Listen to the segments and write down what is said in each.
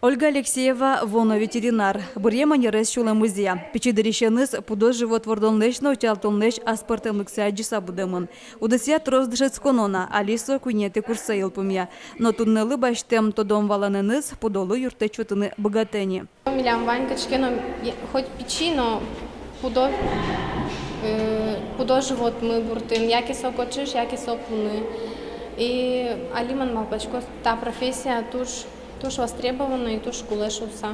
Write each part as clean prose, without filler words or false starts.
Ольга Алексеева воно ветеринар. Бурье манерес шулы музея. Печидерищеныз пудо животвордолнечно утялтолнеч аспортемлык сяджиса будемын. Удысия троздышец конона, Алисо куйнеты курса илпумья. Но туннелы баштем тодом валаненыз пудолу юрте чутыны богатени. Милям Ванька чкено хоть печи, но пудо живот мы буртым, яки сокочиш, яки сопуны. И алиман малпачко, та профессия туш востребована и туш кулешуса.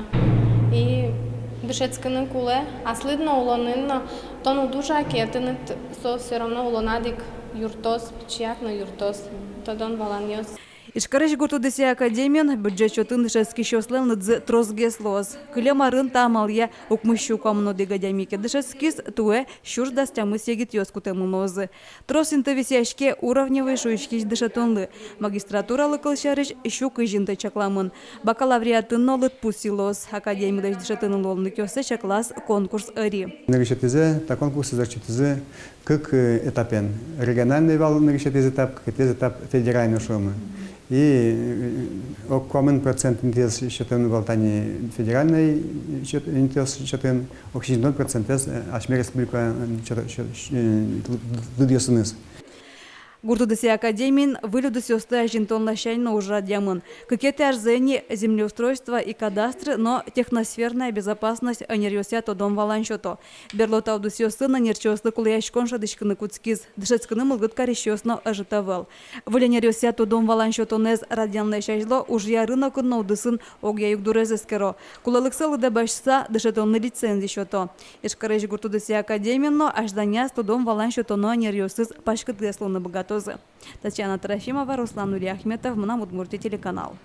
И дышецканы куле, а слидно улонинно, тону дужа кетенет, со все равно улонадик юртос, печияк на юртос, тодон валаньос. Ишкарыш гуртудыся академиян бюджет чотын дышецки шослен лыдзы трозге слоз. Кыле марын тамалия укмыщу комно дегадямике дышецкис туэ щур дастямы сегит ёскутемылнозы. Трос интовисяшке уровневый шуишкиш дышетонлы. Магистратуралы кылшарыш щук ижинты чакламын. Бакалавриатын нолыт пусилоз. Академиялыш дышетынын лолны кёсе чаклас конкурс ыри. Нагишетизе, та конкурсы зачетизе, как этапен. Региональный вал нагишетизе этап, как этап федеральный шумы. И около процент интерес считаем в Алтане федеральный интерес считаем, около 0% Ашмер республика дудьосыныз. Гуртудыся академиин вылюдыся осты жинтонлащайно уже дьямын. Какие-то арзени землеустройства и кадастры, но техносферная безопасность анерьося то дом валанчото. Берлота удыся сына нерчослы кулаяшконша дышканы куцкиз, дышецканы мылгыт карещосно ажитавел. Выленерьося то дом валанчото нез радианное шайжло уж я рынок на удысын огья югдурезескеро. Кулалыксалы да башса дышетонны лицензий шото. Ишкарыш гуртудыся академиин, но ажданяс то дом валанчото но анерьосыз пашкыт гэсло на богато. Татьяна Трофимова, Руслан Нуриахметов, Мунамудмурти, телеканал.